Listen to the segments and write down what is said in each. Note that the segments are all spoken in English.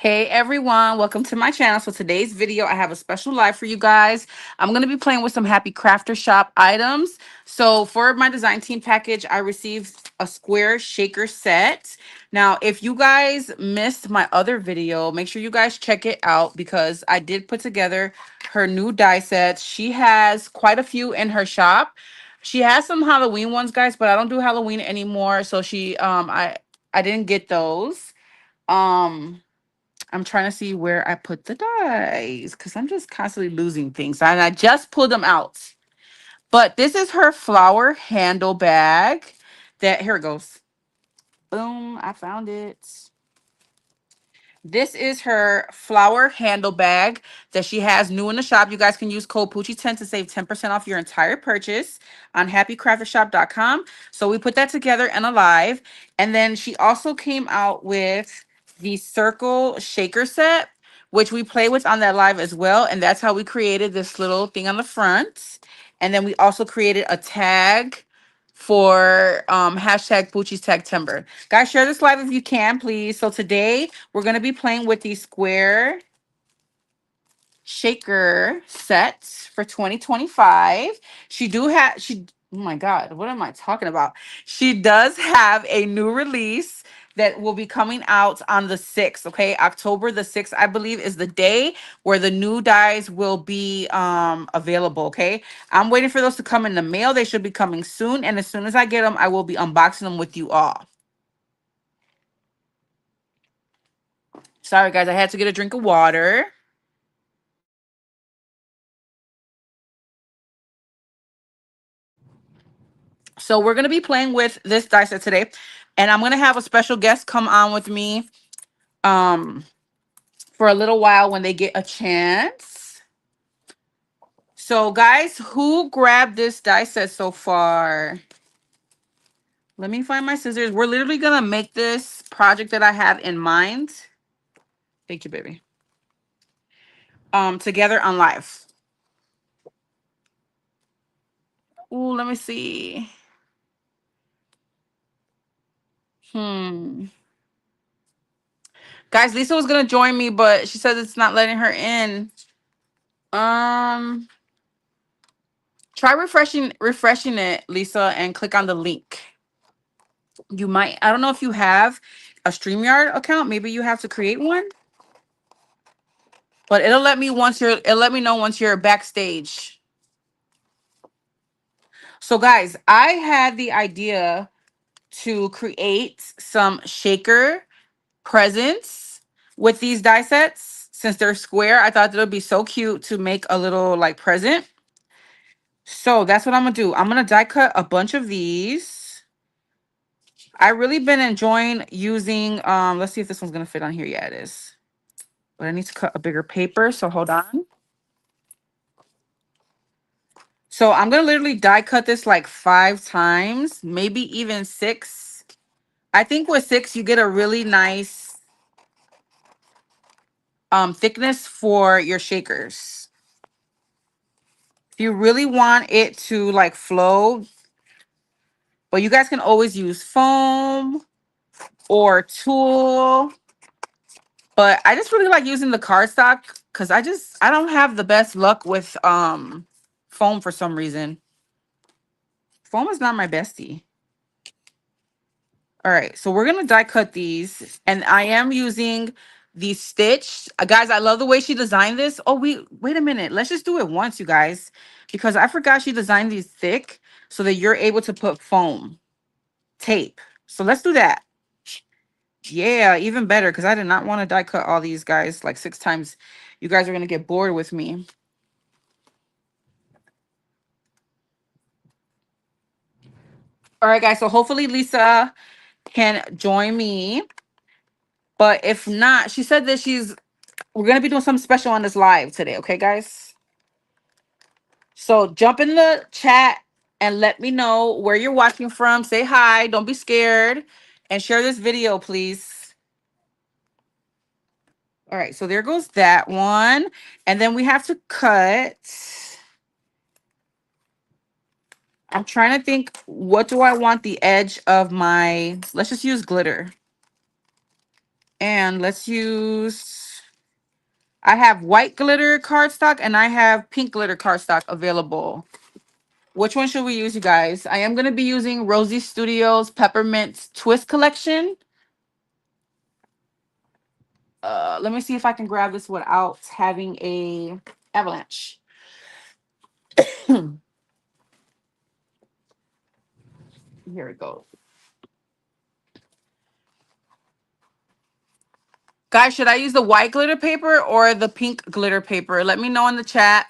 Hey everyone, welcome to my channel. So today's video, I have a special live for you guys. I'm going to be playing with some Happy Crafter Shop items. So for my design team package, I received a square shaker set. Now, if you guys missed my other video, make sure you guys check it out because I did put together her new die sets. She has quite a few in her shop. She has some Halloween ones, guys, but I don't do Halloween anymore. So I didn't get those. Um I'm trying to see where I put the dies because I'm just constantly losing things. And I just pulled them out. But this is her flower handle bag that, here it goes. Boom, I found it. This is her flower handle bag that she has new in the shop. You guys can use code Poochie10 to save 10% off your entire purchase on happycraftershop.com. So we put that together in a live. And then she also came out with the circle shaker set, which we play with on that live as well. And that's how we created this little thing on the front. And then we also created a tag for hashtag Poochie's Tag Timber. Guys, share this live if you can, please. So today we're going to be playing with the square shaker sets for 2025. Oh my God, what am I talking about? She does have a new release that will be coming out on the 6th, okay? October the 6th, I believe, is the day where the new dies will be available, okay? I'm waiting for those to come in the mail. They should be coming soon, and as soon as I get them, I will be unboxing them with you all. Sorry, guys, I had to get a drink of water. So we're gonna be playing with this die set today, and I'm gonna have a special guest come on with me um for a little while when they get a chance. So guys, who grabbed this die set so far? Let me find my scissors. We're literally gonna make this project that I have in mind. Thank you, baby. Together on live. Ooh, let me see. Hmm. Guys, Lisa was gonna join me, but she says it's not letting her in. Um, Try refreshing it, Lisa, and click on the link. You might, I don't know if you have a StreamYard account. Maybe you have to create one. But it'll let me know once you're backstage. So guys, I had the idea to create some shaker presents with these die sets. Since they're square, I thought that it would be so cute to make a little like present. So that's what I'm gonna do. I'm gonna die cut a bunch of these. I really been enjoying using let's see if this one's gonna fit on here. Yeah, it is. But I need to cut a bigger paper, so hold on. So I'm gonna literally die cut this like 5 times, maybe even 6. I think with 6 you get a really nice thickness for your shakers. If you really want it to like flow, but you guys can always use foam or tulle. But I just really like using the cardstock because I don't have the best luck with foam for some reason. Foam is not my bestie. All right, so we're gonna die cut these, and I am using the stitch. Guys, I love the way she designed this. Oh, wait a minute. Let's just do it once, you guys, because I forgot she designed these thick so that you're able to put foam tape. So let's do that. Yeah, even better because I did not want to die cut all these guys like 6 times. You guys are gonna get bored with me. All right, guys. So hopefully Lisa can join me. But if not, she said that we're gonna be doing something special on this live today, okay, guys? So jump in the chat and let me know where you're watching from. Say hi, don't be scared, and share this video, please. All right, so there goes that one. And then we have to cut. I'm trying to think, what do I want the edge of my, let's just use glitter. And let's use, I have white glitter cardstock and I have pink glitter cardstock available. Which one should we use, you guys? I am going to be using Rosie Studios Peppermint Twist Collection. Let me see if I can grab this without having a avalanche. Here we go. Guys, should I use the white glitter paper or the pink glitter paper? Let me know in the chat.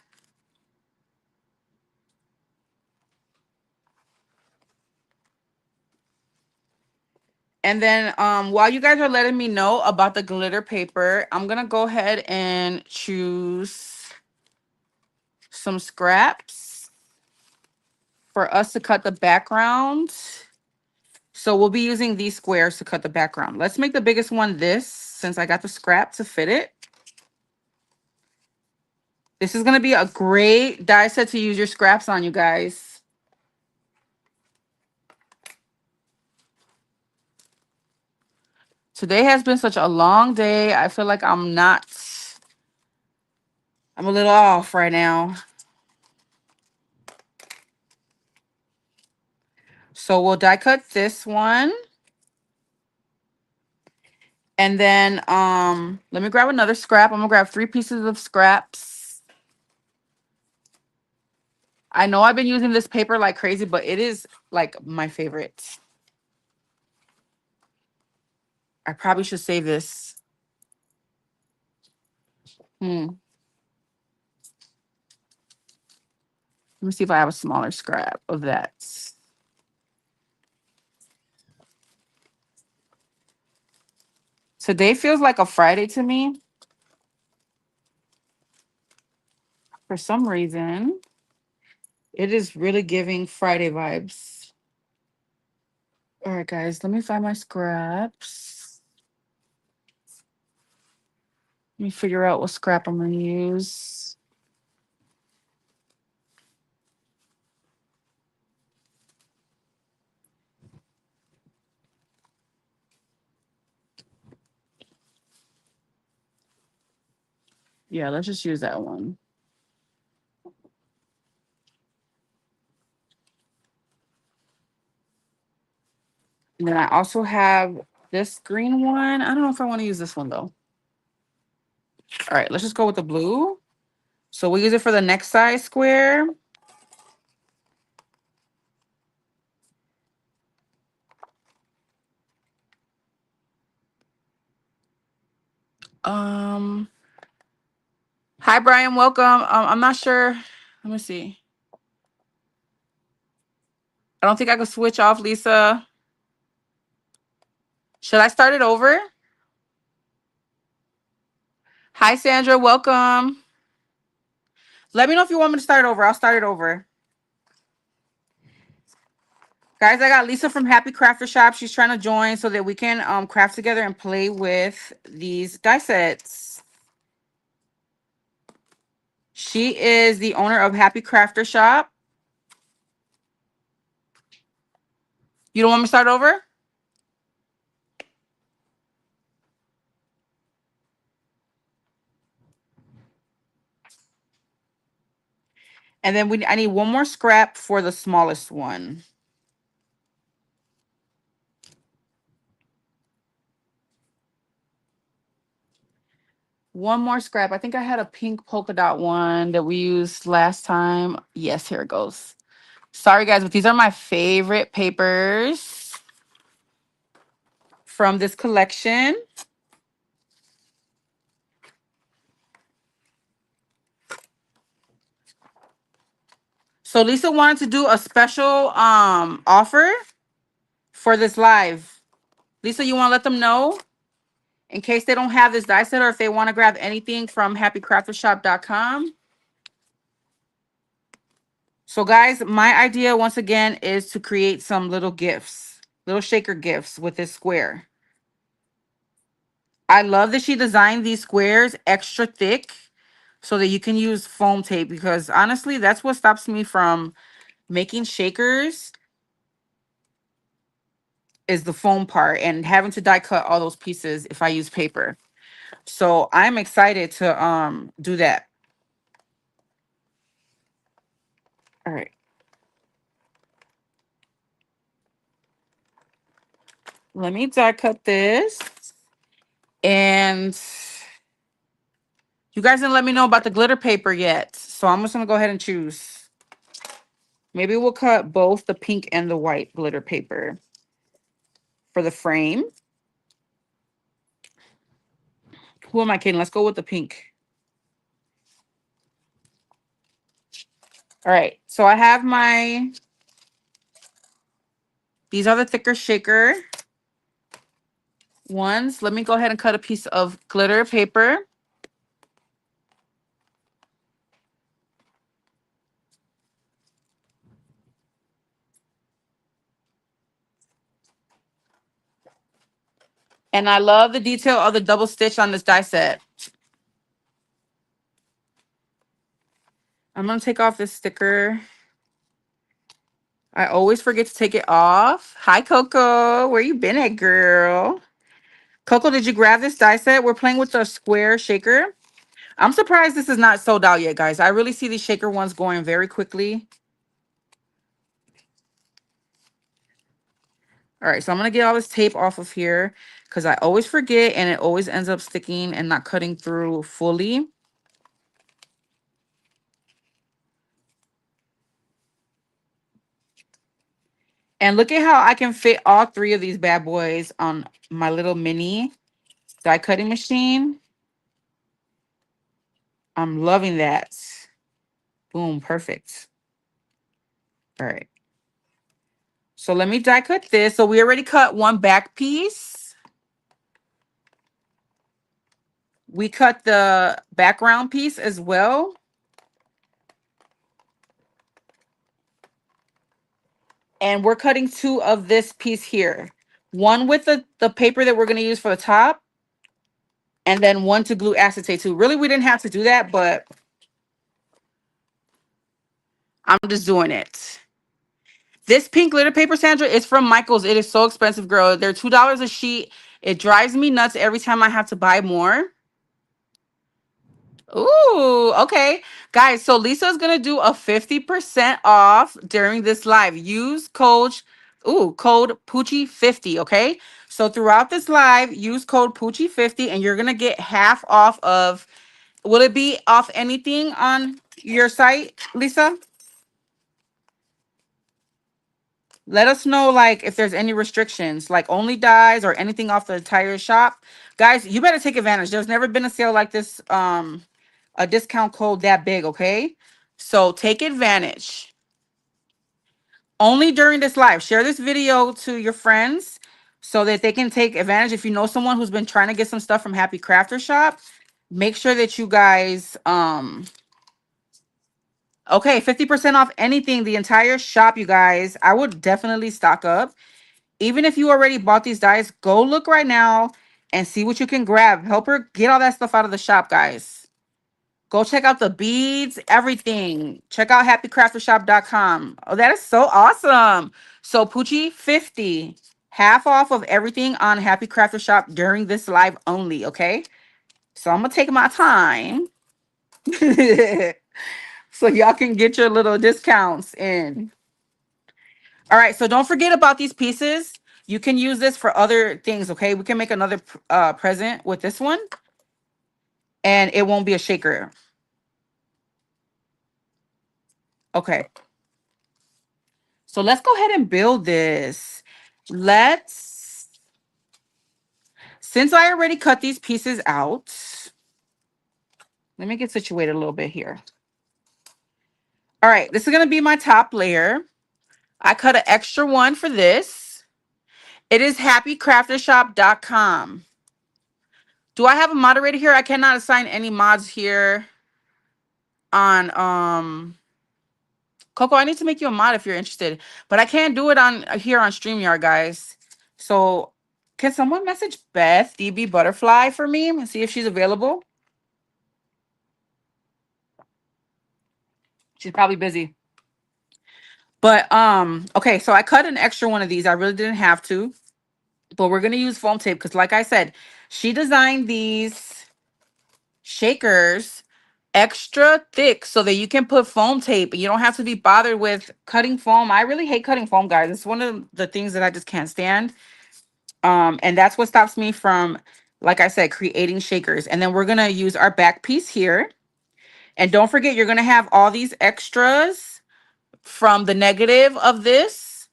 And then while you guys are letting me know about the glitter paper, I'm going to go ahead and choose some scraps for us to cut the background. So we'll be using these squares to cut the background. Let's make the biggest one this, since I got the scrap to fit it. This is going to be a great die set to use your scraps on, you guys. Today has been such a long day. I feel like I'm a little off right now. So we'll die cut this one. And then let me grab another scrap. I'm gonna grab 3 pieces of scraps. I know I've been using this paper like crazy, but it is like my favorite. I probably should save this. Let me see if I have a smaller scrap of that. Today feels like a Friday to me. For some reason, it is really giving Friday vibes. All right, guys, let me find my scraps. Let me figure out what scrap I'm going to use. Yeah, let's just use that one. And then I also have this green one. I don't know if I want to use this one though. All right, let's just go with the blue. So we'll use it for the next size square. Hi Brian, welcome. I'm not sure. Let me see. I don't think I could switch off, Lisa. Should I start it over? Hi Sandra, welcome. Let me know if you want me to start over. I'll start it over. Guys, I got Lisa from Happy Crafter Shop. She's trying to join so that we can craft together and play with these die sets. She is the owner of Happy Crafter Shop. You don't want me to start over? And then I need one more scrap for the smallest one. One more scrap. I think I had a pink polka dot one that we used last time. Yes, here it goes. Sorry, guys, but these are my favorite papers from this collection. So Lisa wanted to do a special offer for this live. Lisa, you want to let them know in case they don't have this die set or if they want to grab anything from happycraftershop.com. So guys, my idea once again is to create some little gifts, little shaker gifts with this square. I love that she designed these squares extra thick so that you can use foam tape, because honestly, that's what stops me from making shakers. is the foam part and having to die cut all those pieces if I use paper. So I'm excited to do that. All right. Let me die cut this. And you guys didn't let me know about the glitter paper yet. So I'm just gonna go ahead and choose. Maybe we'll cut both the pink and the white glitter paper for the frame. Who am I kidding? Let's go with the pink. All right. So I have these are the thicker shaker ones. Let me go ahead and cut a piece of glitter paper. And I love the detail of the double stitch on this die set. I'm going to take off this sticker. I always forget to take it off. Hi, Coco. Where you been at, girl? Coco, did you grab this die set? We're playing with the square shaker. I'm surprised this is not sold out yet, guys. I really see these shaker ones going very quickly. All right, so I'm going to get all this tape off of here because I always forget and it always ends up sticking and not cutting through fully. And look at how I can fit all three of these bad boys on my little mini die cutting machine. I'm loving that. Boom, perfect. All right. So let me die cut this. So we already cut one back piece. We cut the background piece as well. And we're cutting two of this piece here. One with the paper that we're going to use for the top. And then one to glue acetate to. Really, we didn't have to do that, but I'm just doing it. This pink glitter paper, Sandra, is from Michaels. It is so expensive, girl. They're $2 a sheet. It drives me nuts every time I have to buy more. Ooh, okay. Guys, so Lisa's going to do a 50% off during this live. Use code Poochie50, okay? So throughout this live, use code Poochie50 and you're going to get half off of, will it be off anything on your site, Lisa? Let us know, like, if there's any restrictions, like only dies or anything off the entire shop. Guys, you better take advantage. There's never been a sale like this, a discount code that big, okay? So take advantage. Only during this live. Share this video to your friends so that they can take advantage. If you know someone who's been trying to get some stuff from Happy Crafter Shop, make sure that you guys, okay, 50% off anything, the entire shop, you guys. I would definitely stock up. Even if you already bought these dies, go look right now and see what you can grab. Help her get all that stuff out of the shop, guys. Go check out the beads, everything. Check out happycraftershop.com. Oh, that is so awesome. So Poochie50, half off of everything on Happy Crafter Shop during this live only, okay? So I'm going to take my time so y'all can get your little discounts in. All right, so don't forget about these pieces. You can use this for other things, okay? We can make another present with this one, and it won't be a shaker. Okay. So let's go ahead and build this. Since I already cut these pieces out, let me get situated a little bit here. All right, this is going to be my top layer. I cut an extra one for this. It is happycraftershop.com. Do I have a moderator here? I cannot assign any mods here on Coco. I need to make you a mod if you're interested, but I can't do it on here on StreamYard, guys. So can someone message Beth DB Butterfly for me and see if she's available? She's probably busy. But okay, so I cut an extra one of these. I really didn't have to. but we're going to use foam tape because like I said, she designed these shakers extra thick so that you can put foam tape and you don't have to be bothered with cutting foam. I really hate cutting foam, guys. It's one of the things that I just can't stand. And that's what stops me from, like I said, creating shakers. And then we're going to use our back piece here. And don't forget, you're going to have all these extras from the negative of this,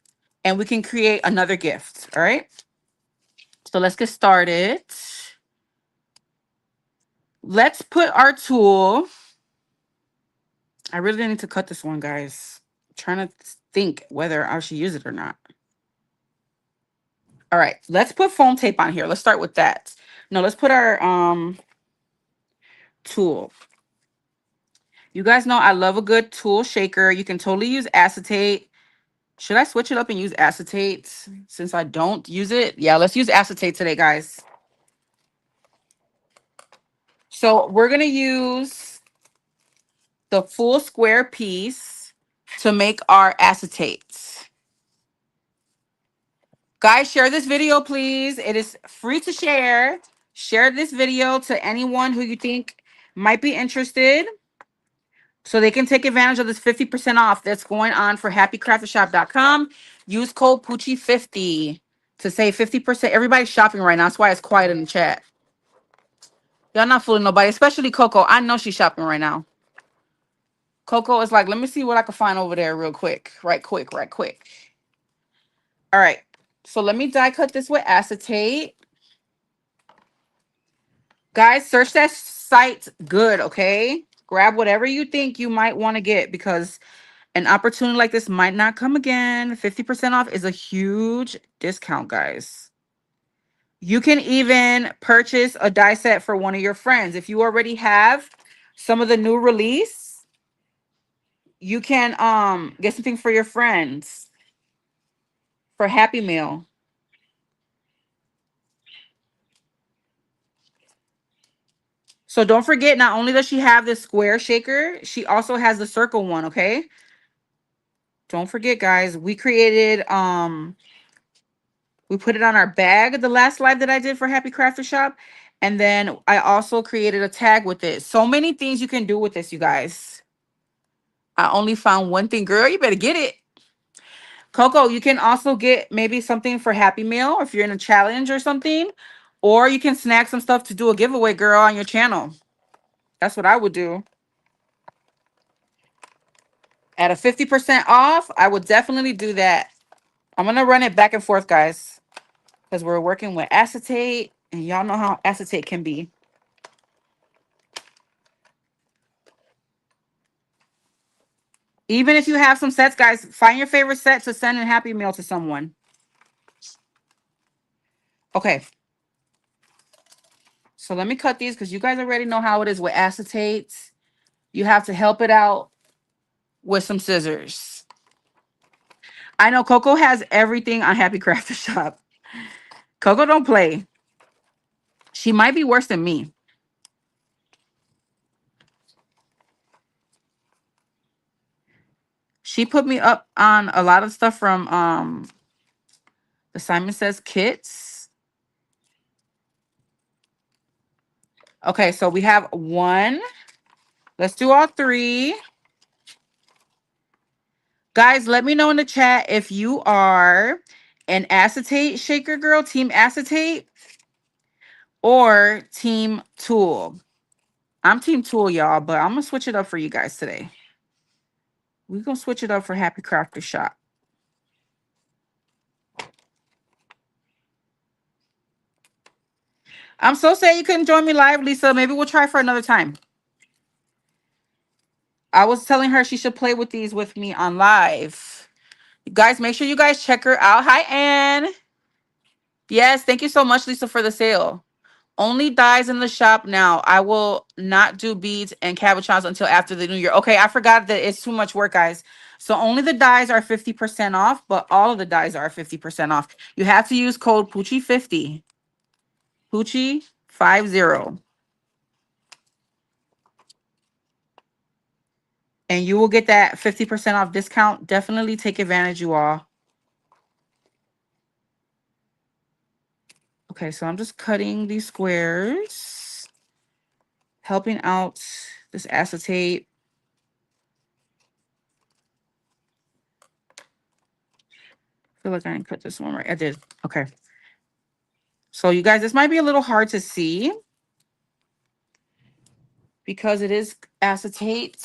and we can create another gift. All right. So let's get started. Let's put our tool. I really need to cut this one, guys. I'm trying to think whether I should use it or not. All right, let's put foam tape on here. Let's start with that. No, let's put our tool. You guys know I love a good tool shaker. You can totally use acetate. Should I switch it up and use acetate since I don't use it? Yeah, let's use acetate today, guys. So we're going to use the full square piece to make our acetate. Guys, share this video, please. It is free to share. Share this video to anyone who you think might be interested so they can take advantage of this 50% off that's going on for happycraftershop.com. Use code Poochie50 to save 50%. Everybody's shopping right now. That's why it's quiet in the chat. Y'all not fooling nobody, especially Coco. I know she's shopping right now. Coco is like, let me see what I can find over there real quick. Right quick. All right. So let me die cut this with acetate. Guys, search that site good, okay? Grab whatever you think you might want to get because an opportunity like this might not come again. 50% off is a huge discount, guys. You can even purchase a die set for one of your friends. If you already have some of the new release, you can get something for your friends for Happy Meal. So don't forget, not only does she have this square shaker, she also has the circle one, okay? Don't forget, guys, we created we put it on our bag the last live that I did for Happy Crafter Shop. And then I also created a tag with it. So many things you can do with this, you guys. I only found one thing. Girl, you better get it. Coco, you can also get maybe something for Happy Meal if you're in a challenge or something. Or you can snag some stuff to do a giveaway, girl, on your channel. That's what I would do. At a 50% off, I would definitely do that. I'm going to run it back and forth, guys, because we're working with acetate, and y'all know how acetate can be. Even if you have some sets, guys, find your favorite set to send a Happy Meal to someone. Okay. So let me cut these because you guys already know how it is with acetates. You have to help it out with some scissors. I know Coco has everything on Happy Crafter Shop. Coco don't play. She might be worse than me. She put me up on a lot of stuff from the Simon Says kits. Okay, so we have one. Let's do all three. Guys, let me know in the chat if you are an acetate shaker girl, team acetate, or team tool. I'm team tool, y'all, but I'm going to switch it up for you guys today. We're going to switch it up for Happy Crafter Shop. I'm so sad you couldn't join me live, Lisa. Maybe we'll try for another time. I was telling her she should play with these with me on live. You guys, make sure you guys check her out. Hi, Anne. Yes, thank you so much, Lisa, for the sale. Only dies in the shop now. I will not do beads and cabochons until after the new year. Okay, I forgot that it's too much work, guys. So only the dies are 50% off, but all of the dies are 50% off. You have to use code Poochie50. Poochie50. And you will get that 50% off discount. Definitely take advantage, you all. Okay, so I'm just cutting these squares, helping out this acetate. I feel like I didn't cut this one right. I did. Okay. So you guys, this might be a little hard to see because it is acetate.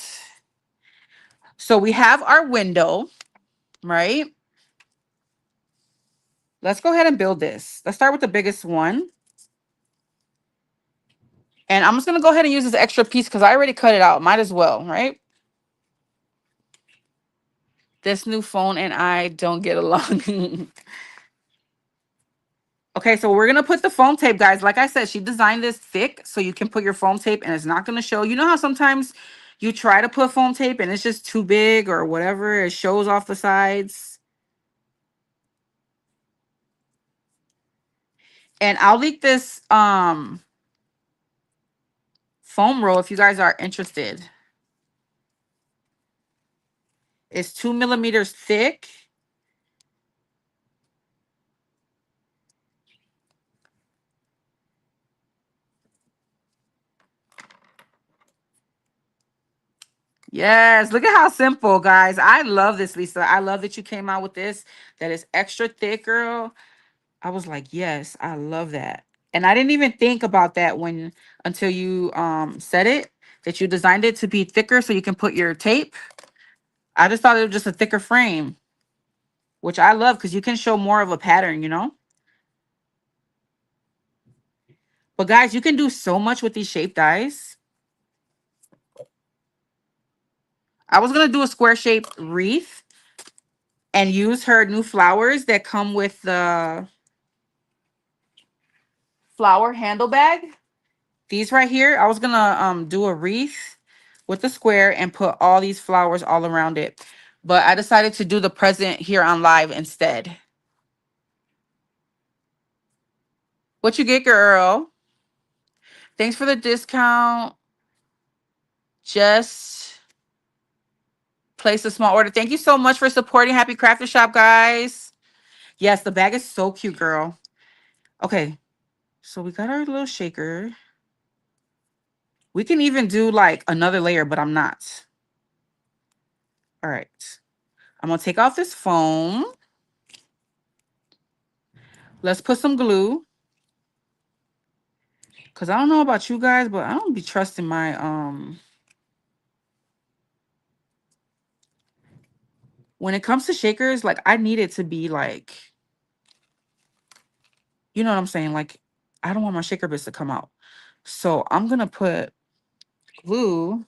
So we have our window, right? Let's go ahead and build this. Let's start with the biggest one. And I'm just going to go ahead and use this extra piece because I already cut it out. Might as well, right? This new phone and I don't get along. Okay, so we're going to put the foam tape, guys. Like I said, she designed this thick so you can put your foam tape and it's not going to show. You know how sometimes you try to put foam tape and it's just too big or whatever. It shows off the sides. And I'll leak this foam roll if you guys are interested. It's 2 millimeters thick. Yes, look at how simple, guys. I love this, Lisa. I love that you came out with this. That is extra thick, girl. I was like, yes, I love that. And I didn't even think about that when until you said it, that you designed it to be thicker so you can put your tape. I just thought it was just a thicker frame, which I love because you can show more of a pattern, you know? But guys, you can do so much with these shape dies. I was gonna do a square shaped wreath and use her new flowers that come with the flower handle bag. These right here, I was gonna do a wreath with the square and put all these flowers all around it. But I decided to do the present here on live instead. What you get, girl? Thanks for the discount. Just place a small order. Thank you so much for supporting Happy Crafter Shop, guys. Yes, the bag is so cute, girl. Okay, so we got our little shaker. We can even do like another layer, but I'm not. All right. I'm going to take off this foam. Let's put some glue. Because I don't know about you guys, but I don't be trusting my, when it comes to shakers, like I need it to be like, you know what I'm saying? Like, I don't want my shaker bits to come out. So I'm going to put glue,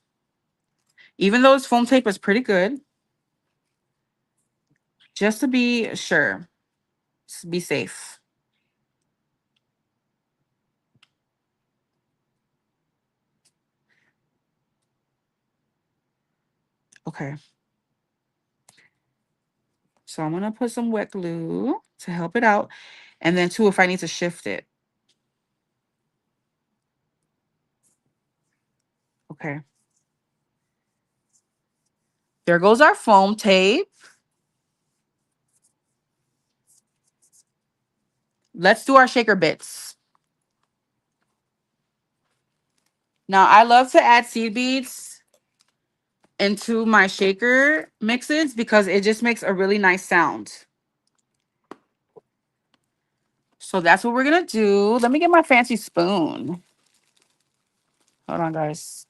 even though this foam tape is pretty good, just to be sure, to be safe. Okay. So I'm going to put some wet glue to help it out. And then too, if I need to shift it. Okay. There goes our foam tape. Let's do our shaker bits. Now, I love to add seed beads into my shaker mixes because it just makes a really nice sound. So that's what we're going to do. Let me get my fancy spoon. Hold on, guys.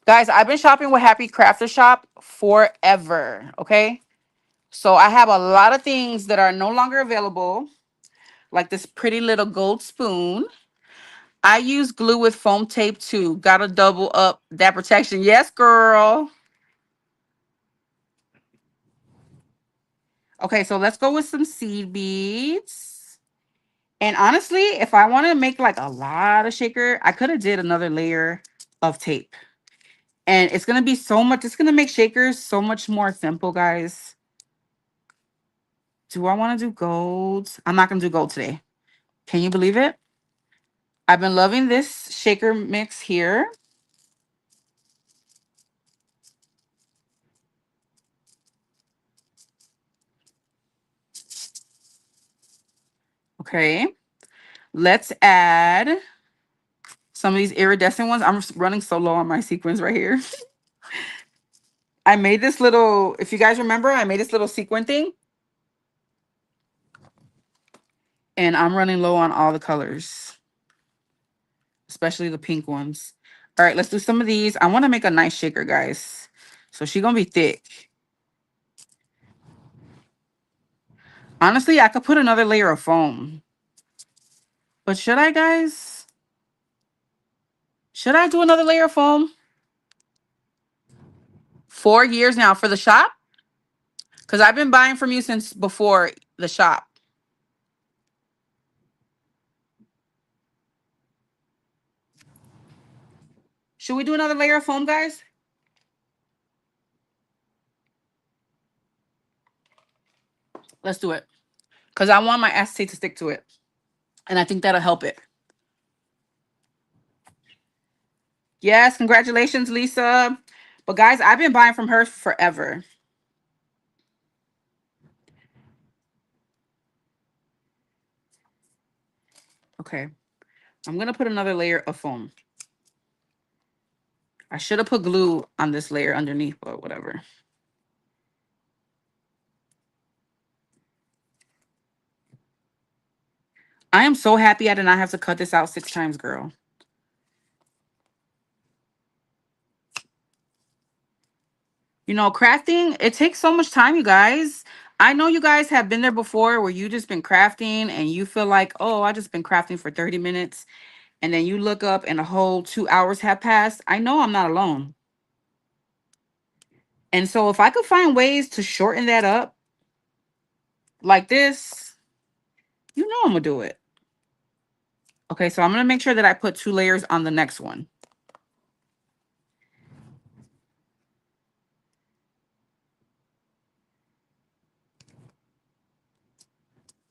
Guys, I've been shopping with Happy Crafter Shop forever, okay? So I have a lot of things that are no longer available, like this pretty little gold spoon. I use glue with foam tape too. Gotta double up that protection. Yes, girl. Okay, so let's go with some seed beads. And honestly, if I want to make like a lot of shaker, I could have did another layer of tape. And it's going to be so much, it's going to make shakers so much more simple, guys. Do I want to do gold? I'm not going to do gold today. Can you believe it? I've been loving this shaker mix here. Okay. Let's add some of these iridescent ones. I'm running so low on my sequins right here. I made this little, if you guys remember, I made this little sequin thing. And I'm running low on all the colors, especially the pink ones. All right, let's do some of these. I want to make a nice shaker, guys. So she's going to be thick. Honestly, I could put another layer of foam. But should I, guys? Should I do another layer of foam? 4 years now for the shop? Because I've been buying from you since before the shop. Should we do another layer of foam, guys? Let's do it. Because I want my acetate to stick to it. And I think that'll help it. Yes, congratulations, Lisa. But guys, I've been buying from her forever. Okay. I'm going to put another layer of foam. I should have put glue on this layer underneath, but whatever. I am so happy I did not have to cut this out 6 times, girl. You know, crafting, it takes so much time, you guys. I know you guys have been there before where you just been crafting and you feel like, oh, I just been crafting for 30 minutes. And then you look up and a whole 2 hours have passed. I know I'm not alone. And so if I could find ways to shorten that up like this, you know I'm going to do it. Okay, so I'm going to make sure that I put 2 layers on the next one.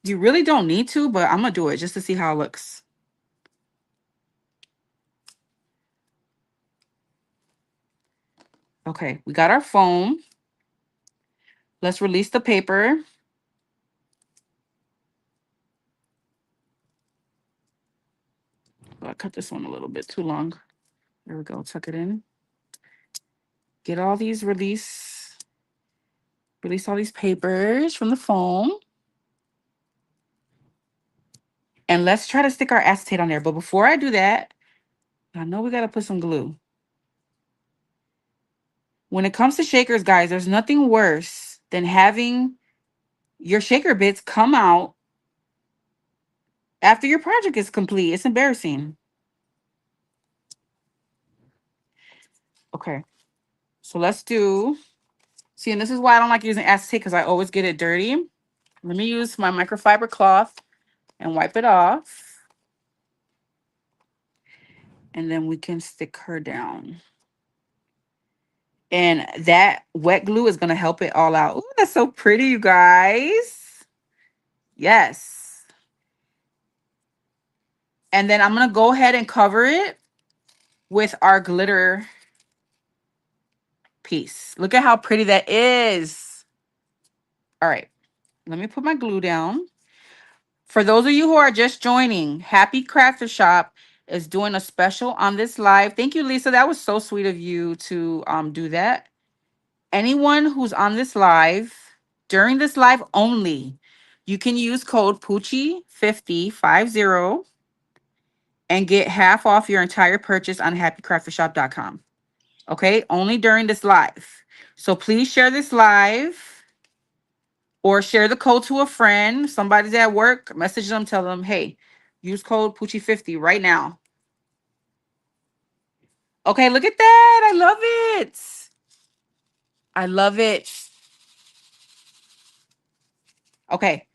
You really don't need to, but I'm going to do it just to see how it looks. Okay, we got our foam. Let's release the paper. Oh, I cut this one a little bit too long. There we go, tuck it in. Get all these release all these papers from the foam. And let's try to stick our acetate on there. But before I do that, I know we got to put some glue. When it comes to shakers, guys, there's nothing worse than having your shaker bits come out after your project is complete. It's embarrassing. Okay. So let's do, see, and this is why I don't like using acetate because I always get it dirty. Let me use my microfiber cloth and wipe it off. And then we can stick her down. And that wet glue is going to help it all out. Ooh, that's so pretty, you guys. Yes. And then I'm going to go ahead and cover it with our glitter piece. Look at how pretty that is. All right. Let me put my glue down. For those of you who are just joining, Happy Crafter Shop is doing a special on this live. Thank you, Lisa. That was so sweet of you to do that. Anyone who's on this live, during this live only, you can use code Poochie50 and get half off your entire purchase on happycraftershop.com. Okay, only during this live. So please share this live or share the code to a friend. Somebody's at work, message them, tell them, hey, use code Poochie50 right now. Okay, look at that. I love it. I love it. Okay,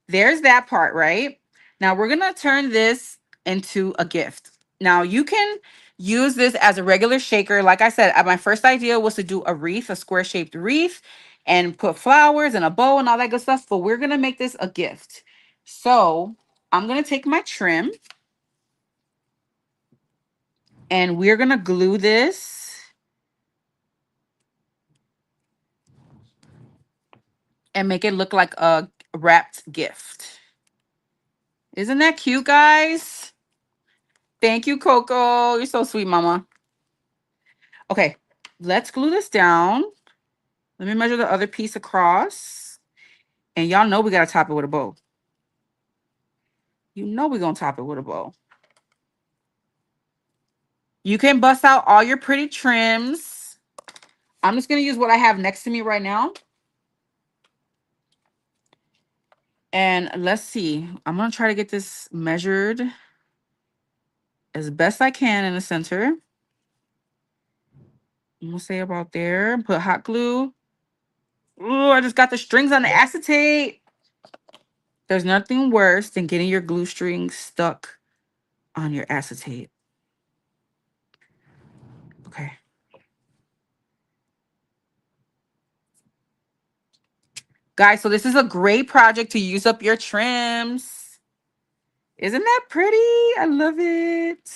there's that part, right? Now we're going to turn this into a gift. Now you can use this as a regular shaker. Like I said, my first idea was to do a wreath, a square shaped wreath, and put flowers and a bow and all that good stuff. But we're going to make this a gift. So I'm going to take my trim and we're going to glue this and make it look like a wrapped gift. Isn't that cute, guys? Thank you, Coco. You're so sweet, mama. Okay, let's glue this down. Let me measure the other piece across. And y'all know we got to top it with a bow. You know we're going to top it with a bow. You can bust out all your pretty trims. I'm just going to use what I have next to me right now. And let's see. I'm going to try to get this measured as best I can in the center. I'm going to say about there. Put hot glue. Ooh, I just got the strings on the acetate. There's nothing worse than getting your glue strings stuck on your acetate. Okay. Guys, so this is a great project to use up your trims. Isn't that pretty? I love it.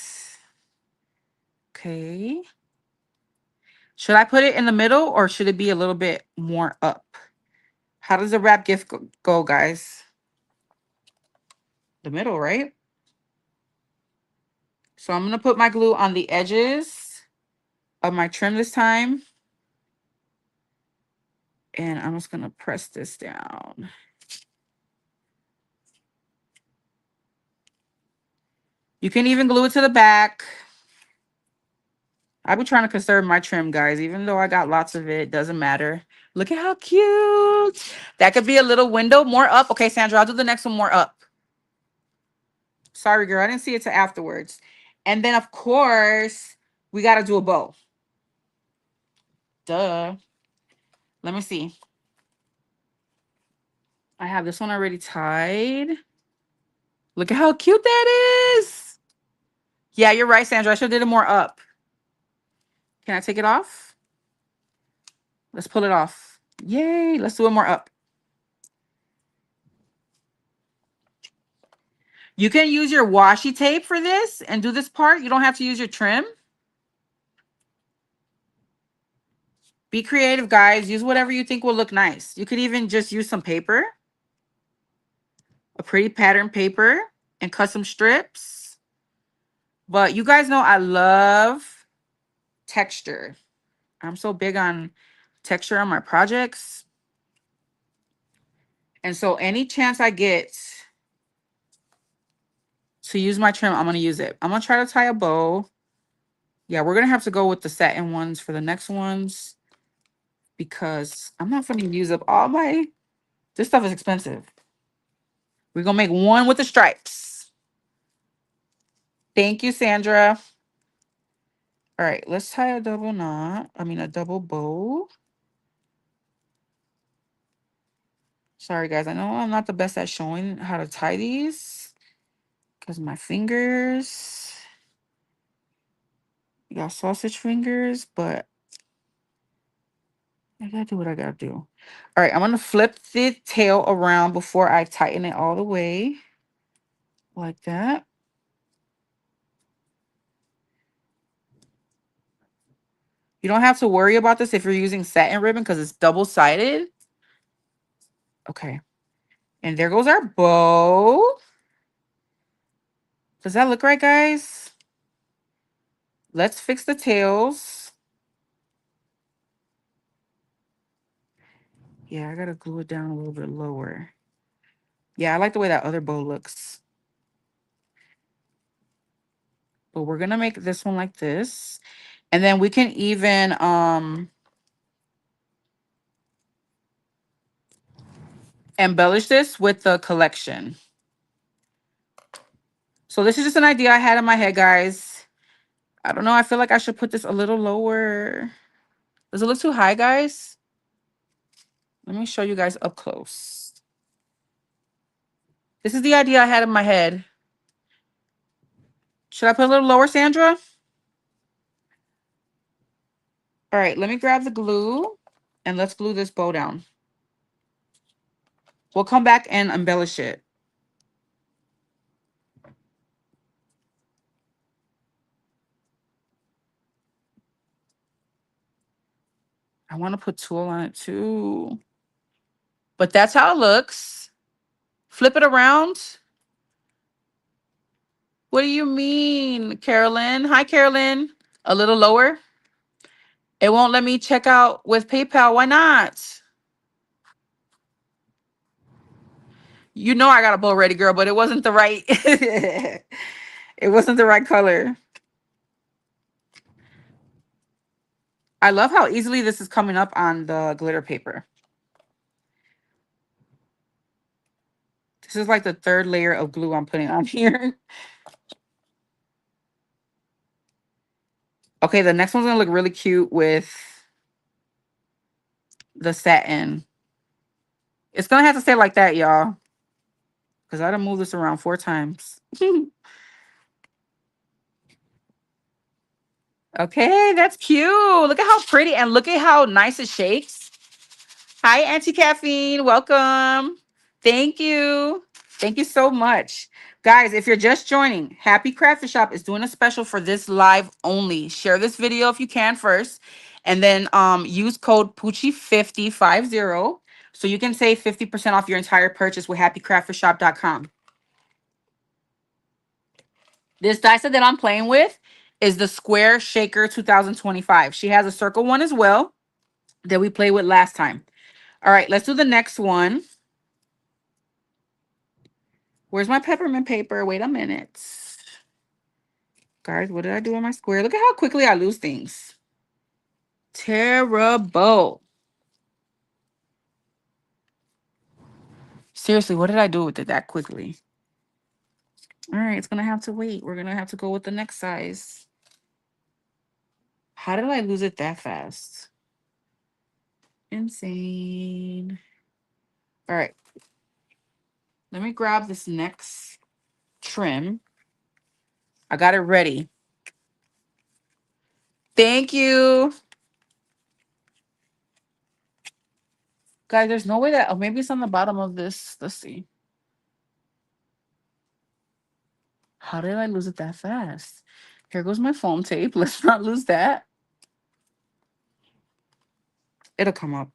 Okay. Should I put it in the middle or should it be a little bit more up? How does the wrap gift go, guys? The middle, right? So I'm going to put my glue on the edges of my trim this time. And I'm just going to press this down. You can even glue it to the back. I've been trying to conserve my trim, guys. Even though I got lots of it, doesn't matter. Look at how cute. That could be a little window more up. Okay, Sandra, I'll do the next one more up. Sorry, girl. I didn't see it till afterwards. And then, of course, we got to do a bow. Duh. Let me see. I have this one already tied. Look at how cute that is. Yeah, you're right, Sandra. I should have did it more up. Can I take it off? Let's pull it off. Yay. Let's do it more up. You can use your washi tape for this and do this part. You don't have to use your trim. Be creative, guys. Use whatever you think will look nice. You could even just use some paper, a pretty pattern paper, and cut some strips. But you guys know I love texture. I'm so big on texture on my projects. And so any chance I get to use my trim, I'm going to use it. I'm going to try to tie a bow. Yeah, we're going to have to go with the satin ones for the next ones because I'm not going to use up all my... This stuff is expensive. We're going to make one with the stripes. Thank you, Sandra. All right, let's tie a double knot. I mean, a double bow. Sorry, guys. I know I'm not the best at showing how to tie these because my fingers... You got sausage fingers, but I gotta do what I gotta do. All right, I'm gonna flip the tail around before I tighten it all the way. Like that. You don't have to worry about this if you're using satin ribbon because it's double-sided. Okay. And there goes our bow. Does that look right, guys? Let's fix the tails. Yeah, I gotta glue it down a little bit lower. Yeah, I like the way that other bow looks. But we're gonna make this one like this. And then we can even embellish this with the collection. So this is just an idea I had in my head, guys. I don't know. I feel like I should put this a little lower. Does it look too high, guys? Let me show you guys up close. This is the idea I had in my head. Should I put a little lower, Sandra? All right, let me grab the glue and let's glue this bow down. We'll come back and embellish it. I want to put tulle on it too. But that's how it looks. Flip it around. What do you mean, Carolyn? Hi, Carolyn. A little lower. It won't let me check out with PayPal. Why not? You know I got a bow ready, girl, but it wasn't the right. It wasn't the right color. I love how easily this is coming up on the glitter paper. This is like the third layer of glue I'm putting on here. Okay, the next one's gonna look really cute with the satin. It's gonna have to stay like that, y'all. Because I done moved this around 4 times. Okay, that's cute. Look at how pretty and look at how nice it shakes. Hi, Auntie Caffeine. Welcome. Thank you. Thank you so much. Guys, if you're just joining, Happy Crafty Shop is doing a special for this live only. Share this video if you can first. And then use code Poochie5050 so you can save 50% off your entire purchase with happycraftforshop.com. This dice set that I'm playing with is the Square Shaker 2025. She has a circle one as well that we played with last time. All right, let's do the next one. Where's my peppermint paper? Wait a minute. Guys, what did I do on my square? Look at how quickly I lose things. Terrible. Seriously, what did I do with it that quickly? All right, it's going to have to wait. We're going to have to go with the next size. How did I lose it that fast? Insane. All right. Let me grab this next trim. I got it ready. Thank you. Guys, there's no way that, oh, maybe it's on the bottom of this. Let's see. How did I lose it that fast? Here goes my foam tape. Let's not lose that. It'll come up.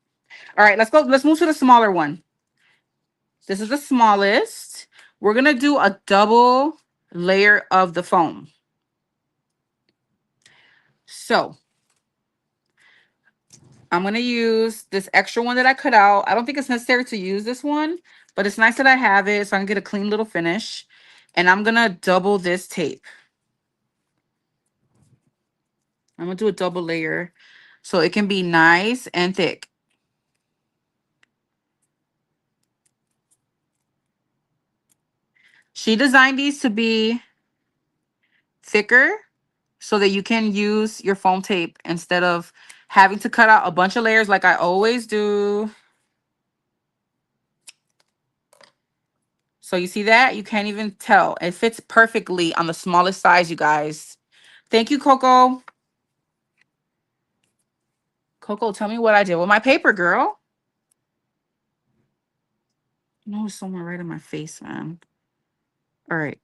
All right, let's go. Let's move to the smaller one. This is the smallest. We're going to do a double layer of the foam. So I'm going to use this extra one that I cut out. I don't think it's necessary to use this one, but it's nice that I have it so I can get a clean little finish. And I'm going to double this tape. I'm going to do a double layer so it can be nice and thick. She designed these to be thicker so that you can use your foam tape instead of having to cut out a bunch of layers like I always do. So you see that? You can't even tell. It fits perfectly on the smallest size, you guys. Thank you, Coco. Coco, tell me what I did with my paper, girl. No, it's somewhere right in my face, man. All right.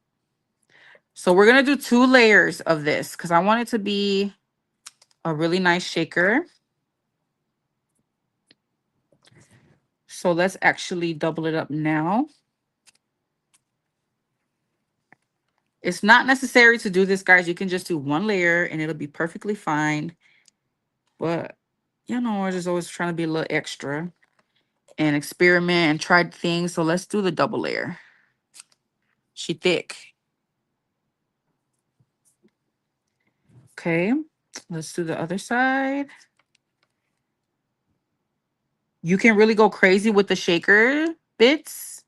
So we're going to do 2 layers of this because I want it to be a really nice shaker. So let's actually double it up now. It's not necessary to do this, guys. You can just do 1 layer and it'll be perfectly fine. But, you know, we're just always trying to be a little extra and experiment and try things. So let's do the double layer. She thick. Okay, let's do the other side. You can really go crazy with the shaker bits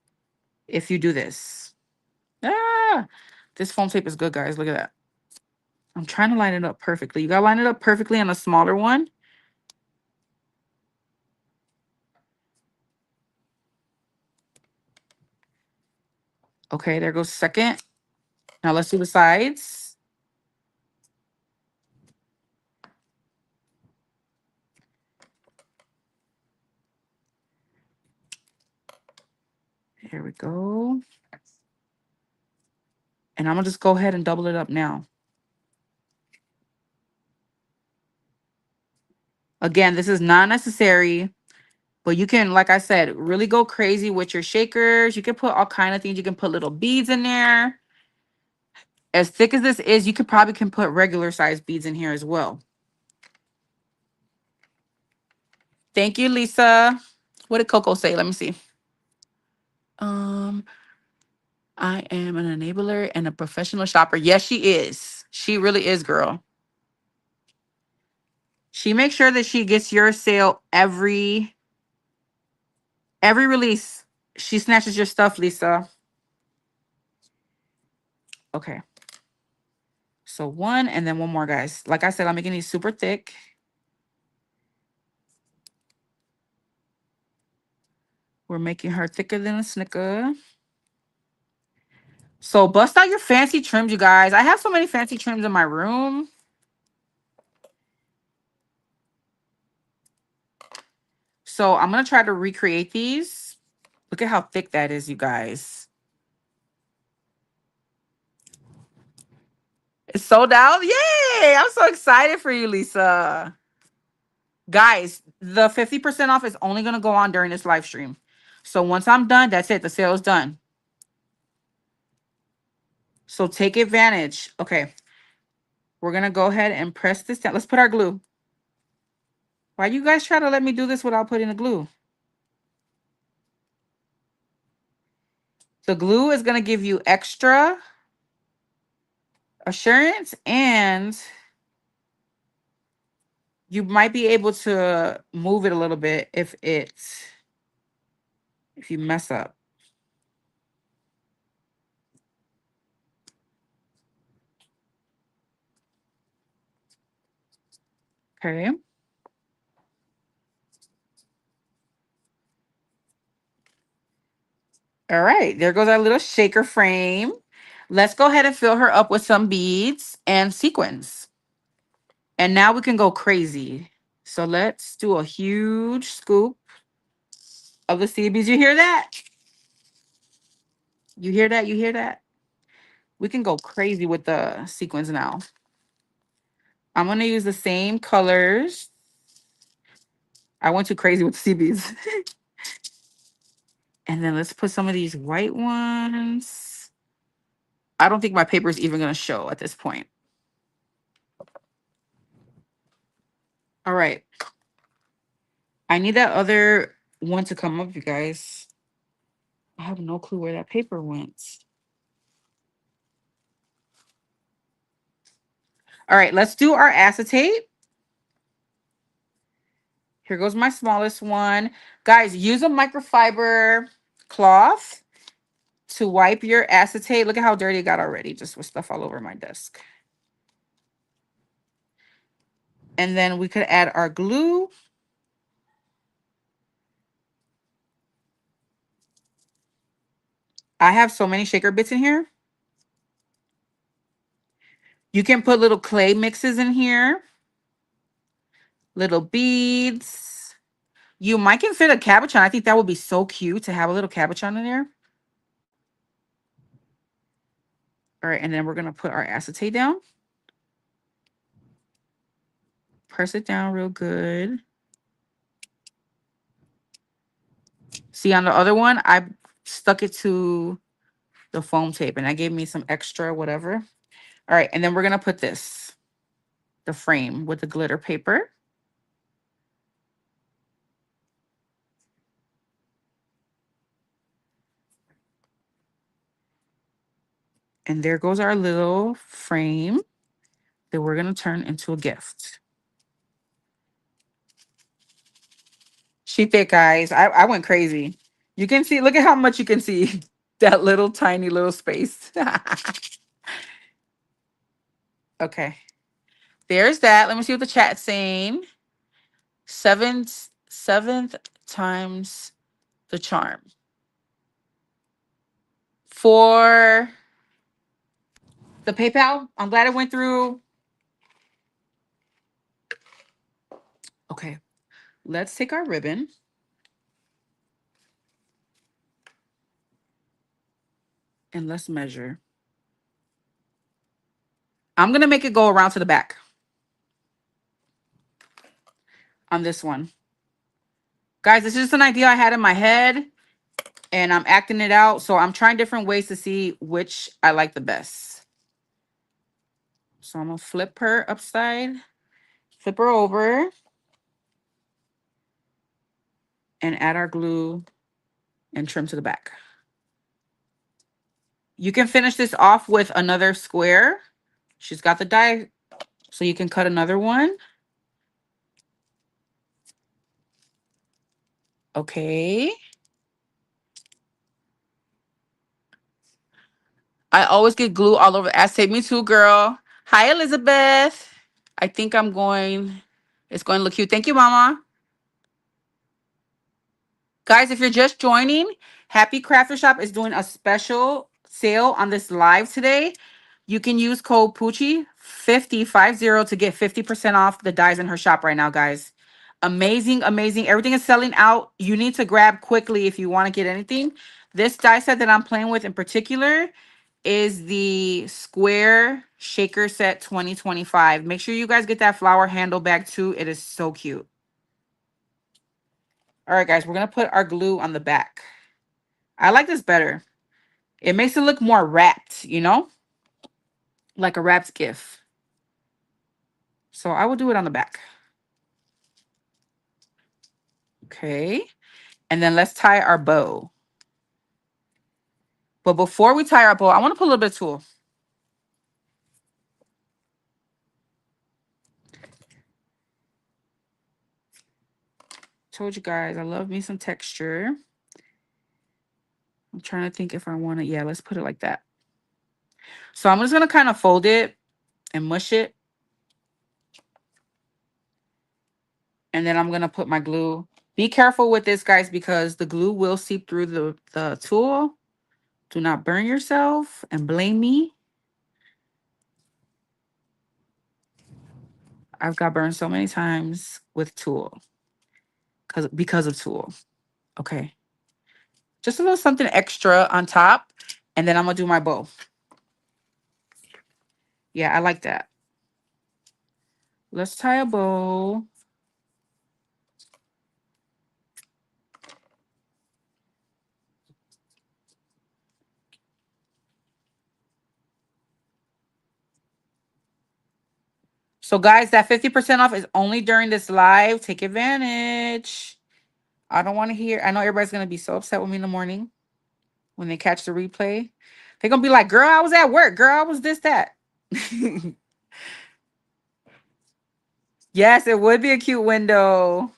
if you do this. Ah, this foam tape is good, guys. Look at that. I'm trying to line it up perfectly. You gotta line it up perfectly on a smaller one. Okay, there goes second. Now let's do the sides. Here we go. And I'm gonna just go ahead and double it up now. Again, this is not necessary, but you can, like I said, really go crazy with your shakers. You can put all kind of things. You can put little beads in there. As thick as this is, you could probably can put regular size beads in here as well. Thank you, Lisa. What did Coco say? Let me see. I am an enabler and a professional shopper. Yes, she is. She really is, girl. She makes sure that she gets your sale every release. She snatches your stuff, Lisa. Okay. So one and then one more, guys. Like I said, I'm making these super thick. We're making her thicker than a Snicker. So bust out your fancy trims, you guys. I have so many fancy trims in my room. So I'm going to try to recreate these. Look at how thick that is, you guys. It's sold out. Yay! I'm so excited for you, Lisa. Guys, the 50% off is only going to go on during this live stream. So once I'm done, that's it. The sale is done. So take advantage. Okay. We're going to go ahead and press this down. Let's put our glue. Why you guys try to let me do this without putting the glue? The glue is going to give you extra assurance, and you might be able to move it a little bit if you mess up. Okay. All right, there goes our little shaker frame. Let's go ahead and fill her up with some beads and sequins. And now we can go crazy. So let's do a huge scoop of the seed beads. You hear that? You hear that? You hear that? We can go crazy with the sequins now. I'm going to use the same colors. I went too crazy with the seed beads. And then let's put some of these white ones. I don't think my paper is even going to show at this point. All right. I need that other one to come up, you guys. I have no clue where that paper went. All right, let's do our acetate. Here goes my smallest one. Guys, use a microfiber cloth to wipe your acetate. Look at how dirty it got already, just with stuff all over my desk. And then we could add our glue. I have so many shaker bits in here. You can put little clay mixes in here. Little beads. You might can fit a cabochon. I think that would be so cute to have a little cabochon in there. All right, and then we're going to put our acetate down. Press it down real good. See, on the other one, I stuck it to the foam tape, and that gave me some extra whatever. All right, and then we're going to put this, the frame with the glitter paper. And there goes our little frame that we're going to turn into a gift. She thick, guys. I went crazy. You can see, look at how much you can see. That little tiny little space. Okay. There's that. Let me see what the chat's saying. Seventh times the charm. For the PayPal, I'm glad it went through. Okay. Let's take our ribbon. And let's measure. I'm going to make it go around to the back on this one. Guys, this is just an idea I had in my head, and I'm acting it out. So I'm trying different ways to see which I like the best. So I'm gonna flip her upside, flip her over, and add our glue and trim to the back. You can finish this off with another square. She's got the die, so you can cut another one. Okay. I always get glue all over the acetate. Me too, girl. Hi, Elizabeth. I think it's going to look cute. Thank you, Mama. Guys, if you're just joining, Happy Crafter Shop is doing a special sale on this live today. You can use code Poochie50 to get 50% off the dies in her shop right now, guys. Amazing, amazing. Everything is selling out. You need to grab quickly if you want to get anything. This die set that I'm playing with in particular is the Square Shaker Set 2025. Make sure you guys get that flower handle bag too. It is so cute. All right, guys, we're going to put our glue on the back. I like this better. It makes it look more wrapped, you know? Like a wrapped gift. So I will do it on the back. Okay. And then let's tie our bow. But before we tie our bow, I want to put a little bit of tulle. Told you guys, I love me some texture. I'm trying to think if I want to. Yeah, let's put it like that. So I'm just going to kind of fold it and mush it. And then I'm going to put my glue. Be careful with this, guys, because the glue will seep through the tulle. Do not burn yourself and blame me. I've got burned so many times with tulle because of tulle. Okay. Just a little something extra on top. And then I'm going to do my bow. Yeah, I like that. Let's tie a bow. So, guys, that 50% off is only during this live. Take advantage. I don't want to hear. I know everybody's going to be so upset with me in the morning when they catch the replay. They're going to be like, girl, I was at work. Girl, I was this, that. Yes, it would be a cute window.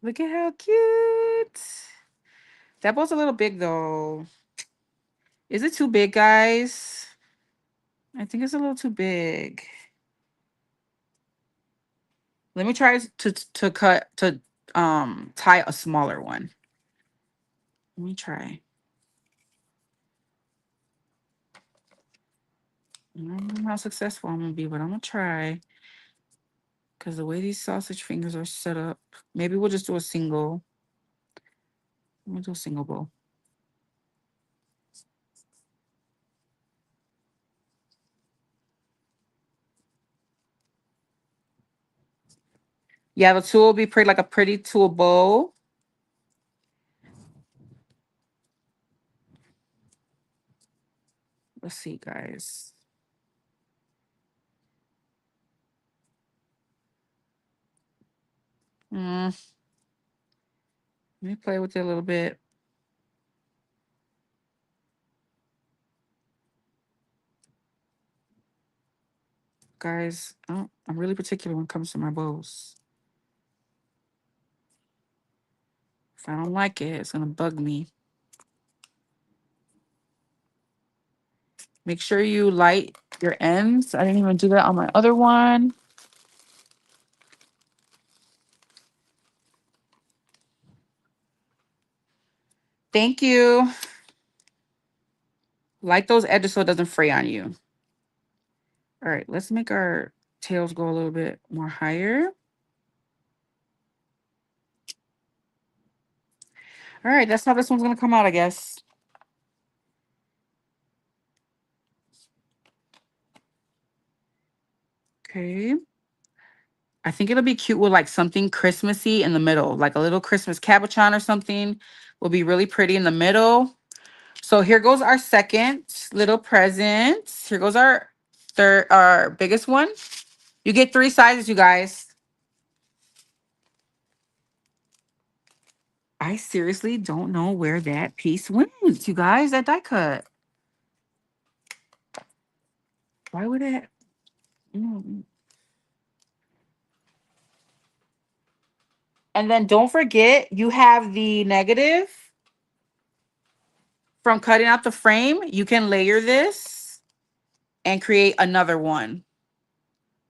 Look at how cute. That bow's a little big, though. Is it too big, guys? I think it's a little too big. Let me try to tie a smaller one. Let me try. I don't know how successful I'm gonna be, but I'm gonna try. Because the way these sausage fingers are set up, maybe we'll just do a single. I'm gonna do a single bow. Yeah, the tool will be pretty like a pretty tool bow. Let's see, guys. Let me play with it a little bit. Guys, I'm really particular when it comes to my bows. If I don't like it, it's gonna bug me. Make sure you light your ends. I didn't even do that on my other one. Thank you. Light those edges so it doesn't fray on you. All right, let's make our tails go a little bit more higher. All right, that's how this one's gonna come out, I guess. Okay. I think it'll be cute with like something Christmassy in the middle, like a little Christmas cabochon or something will be really pretty in the middle. So here goes our second little present. Here goes our third, our biggest one. You get 3 sizes, you guys. I seriously don't know where that piece went, you guys, that die cut. Why would it? Mm. And then don't forget, you have the negative from cutting out the frame. You can layer this and create another one.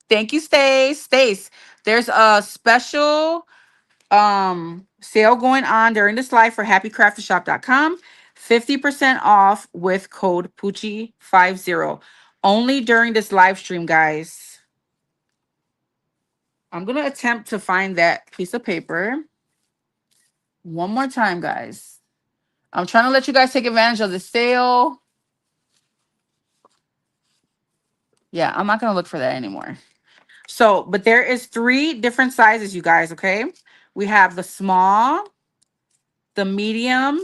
Thank you, Stace. Stace, there's a special sale going on during this live for happycraftershop.com. 50% off with code Poochie50. Only during this live stream, guys. I'm gonna attempt to find that piece of paper one more time, guys. I'm trying to let you guys take advantage of the sale. Yeah, I'm not gonna look for that anymore. So, but there is 3 different sizes, you guys, okay? We have the small, the medium.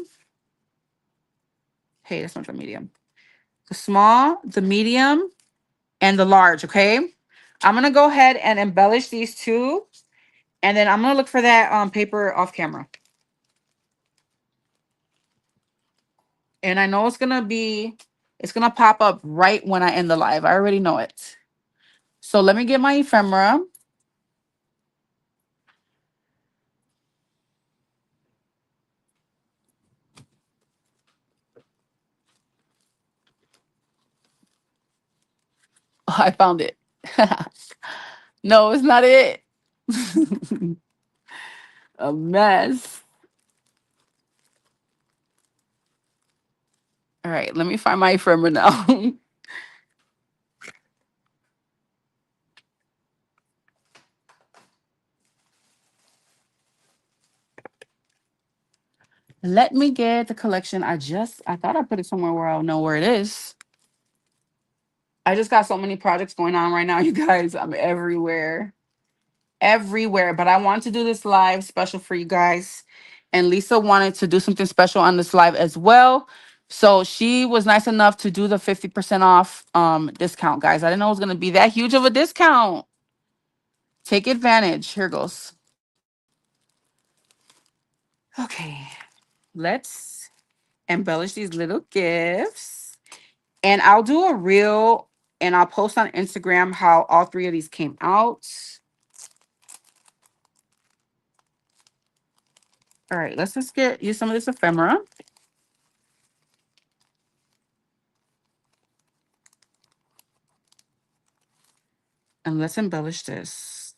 Hey, that's not the medium. The small, the medium, and the large, okay? I'm gonna go ahead and embellish these 2, and then I'm gonna look for that paper off camera. And I know it's gonna pop up right when I end the live. I already know it. So let me get my ephemera. Oh, I found it. No, it's not it. A mess. All right, let me find my ephemera now. Let me get the collection. I thought I put it somewhere where I'll know where it is. I just got so many projects going on right now, you guys. I'm everywhere. Everywhere. But I want to do this live special for you guys. And Lisa wanted to do something special on this live as well. So she was nice enough to do the 50% off discount, guys. I didn't know it was gonna be that huge of a discount. Take advantage. Here goes. Okay. Let's embellish these little gifts. And I'll do a reel and I'll post on Instagram how all 3 of these came out. All right, let's just use some of this ephemera. And let's embellish this.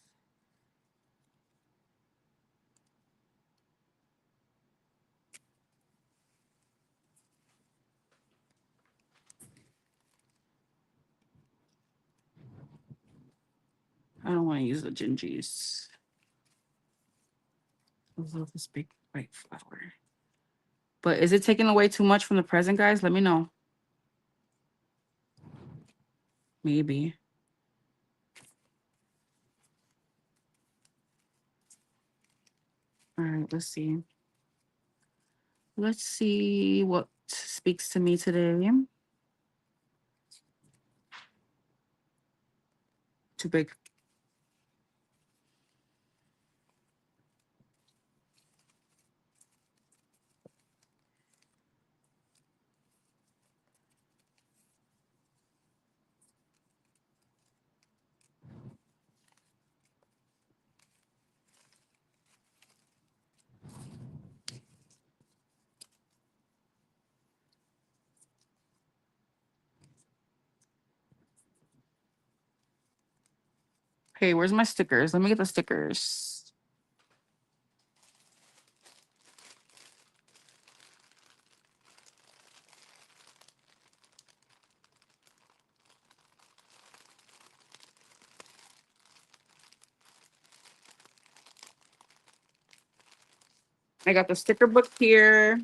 I don't want to use the gingies. I love this big white flower. But is it taking away too much from the present, guys? Let me know. Maybe. All right, let's see. Let's see what speaks to me today. Too big. Okay, where's my stickers? Let me get the stickers. I got the sticker book here.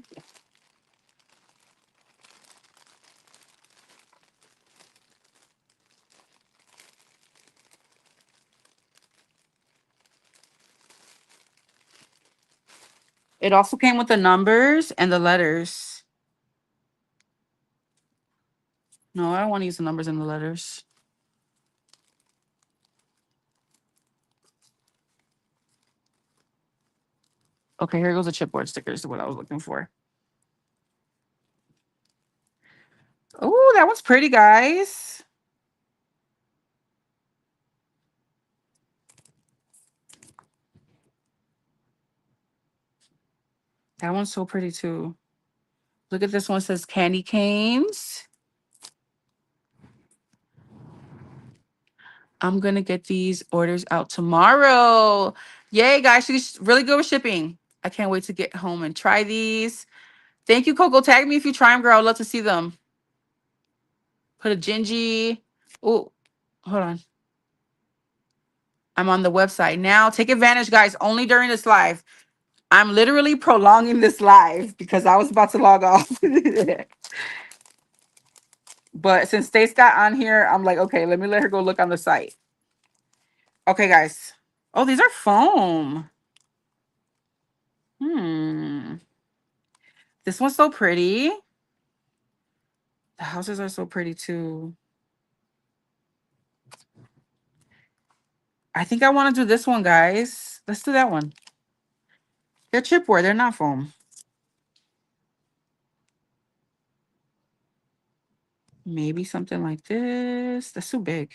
It also came with the numbers and the letters. No, I don't want to use the numbers and the letters. Okay, here goes the chipboard stickers, what I was looking for. Oh, that one's pretty, guys. That one's so pretty too. Look at this one, it says candy canes. I'm gonna get these orders out tomorrow. Yay, guys. She's really good with shipping. I can't wait to get home and try these. Thank you, Coco. Tag me if you try them, girl. I'd love to see them. Put a Gingy. Oh, hold on. I'm on the website now. Take advantage, guys, only during this live. I'm literally prolonging this live because I was about to log off. But since Stace got on here, I'm like, okay, let me let her go look on the site. Okay, guys. Oh, these are foam. This one's so pretty. The houses are so pretty too. I think I want to do this one, guys. Let's do that one. They're chipboard. They're not foam. Maybe something like this. That's too big.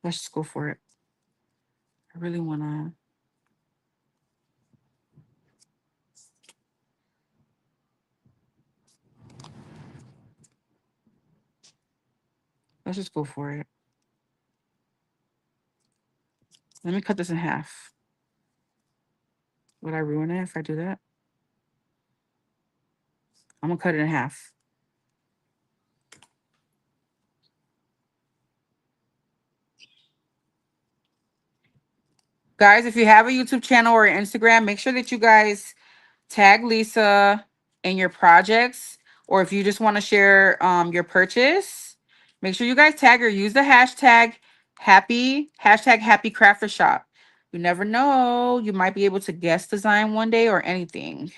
Let's just go for it. I really want to. Let's just go for it. Let me cut this in half. Would I ruin it if I do that? I'm going to cut it in half. Guys, if you have a YouTube channel or Instagram, make sure that you guys tag Lisa in your projects. Or if you just want to share your purchase, make sure you guys tag her. Use the hashtag happy crafter shop. You never know. You might be able to guest design one day or anything.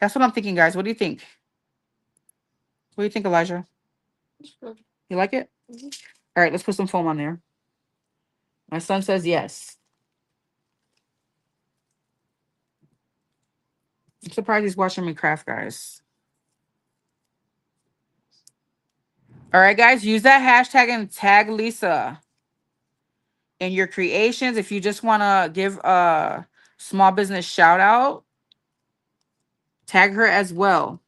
That's what I'm thinking, guys. What do you think? What do you think, Elijah? You like it? All right, let's put some foam on there. My son says yes. I'm surprised he's watching me craft, guys. All right, guys, use that hashtag and tag Lisa in your creations. If you just want to give a small business shout out, tag her as well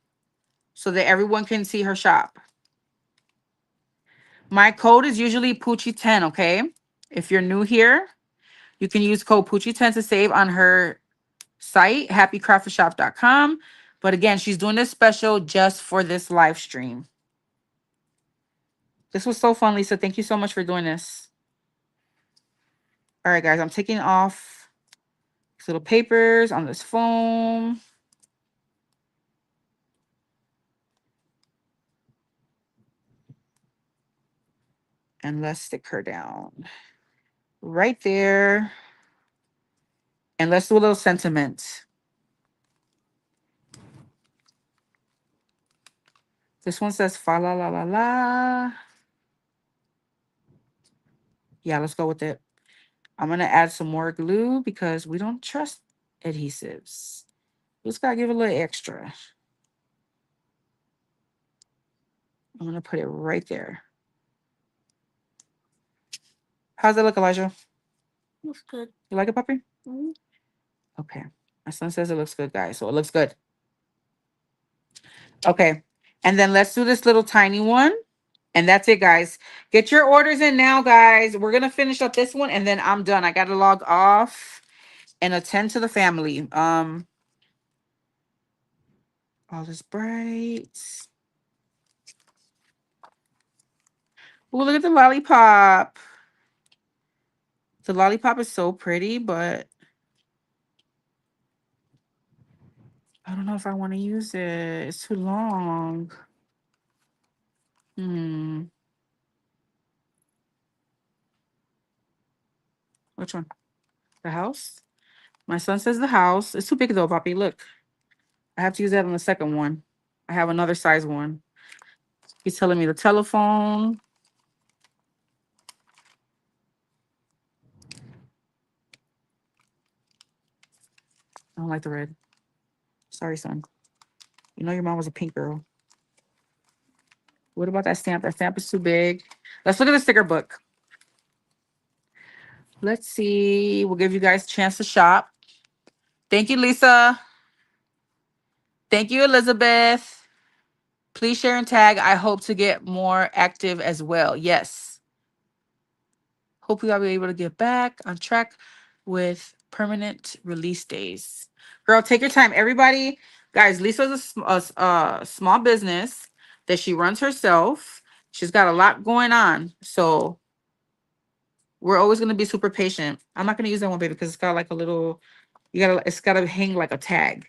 so that everyone can see her shop. My code is usually Poochie10, okay? If you're new here, you can use code Poochie10 to save on her site, happycraftershop.com. But again, she's doing this special just for this live stream. This was so fun, Lisa. Thank you so much for doing this. All right, guys, I'm taking off these little papers on this foam. And let's stick her down right there. And let's do a little sentiment. This one says fa la la la la. Yeah, let's go with it. I'm going to add some more glue because we don't trust adhesives. Just got to give a little extra. I'm going to put it right there. How's it look, Elijah? Looks good. You like it, puppy? Mm-hmm. Okay. My son says it looks good, guys. So it looks good. Okay. And then let's do this little tiny one. And that's it, guys. Get your orders in now, guys. We're going to finish up this one and then I'm done. I got to log off and attend to the family. All this bright. Oh, look at the lollipop. The lollipop is so pretty, but I don't know if I want to use it. It's too long. Which one? The house? My son says the house. It's too big though, Poppy. Look. I have to use that on the second one. I have another size one. He's telling me the telephone. I don't like the red. Sorry, son. You know your mom was a pink girl. What about that stamp? That stamp is too big. Let's look at the sticker book. Let's see. We'll give you guys a chance to shop. Thank you, Lisa. Thank you, Elizabeth. Please share and tag. I hope to get more active as well. Yes. Hopefully, I'll be able to get back on track with permanent release days. Girl, take your time. Everybody, guys, Lisa's a small business that she runs herself. She's got a lot going on. So we're always going to be super patient. I'm not going to use that one, baby, because it's got like a little, it's got to hang like a tag.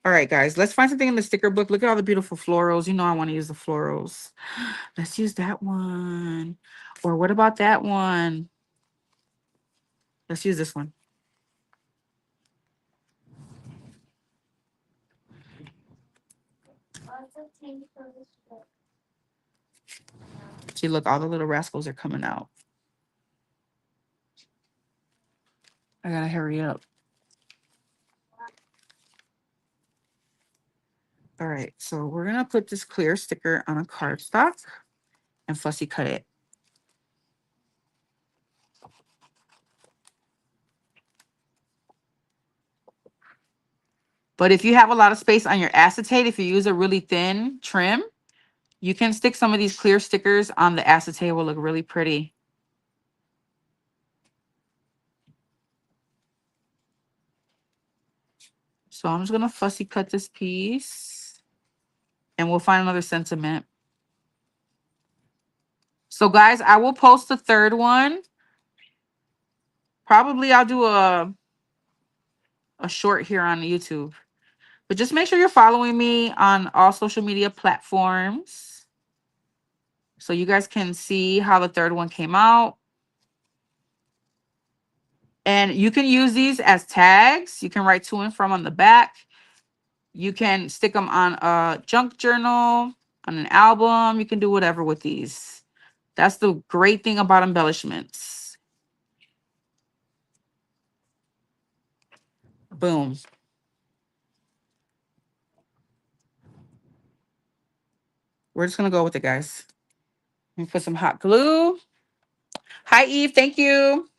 All right, guys, let's find something in the sticker book. Look at all the beautiful florals. You know I want to use the florals. Let's use that one. Or what about that one? Let's use this one. See, look, all the little rascals are coming out. I gotta hurry up. All right, so we're gonna put this clear sticker on a cardstock and fussy cut it. But if you have a lot of space on your acetate, if you use a really thin trim, you can stick some of these clear stickers on the acetate. It will look really pretty. So I'm just gonna fussy cut this piece and we'll find another sentiment. So guys, I will post the third one. Probably I'll do a short here on YouTube. But just make sure you're following me on all social media platforms so you guys can see how the third one came out. And you can use these as tags. You can write to and from on the back. You can stick them on a junk journal, on an album. You can do whatever with these. That's the great thing about embellishments. Boom. We're just going to go with it, guys. Let me put some hot glue. Hi, Eve. Thank you.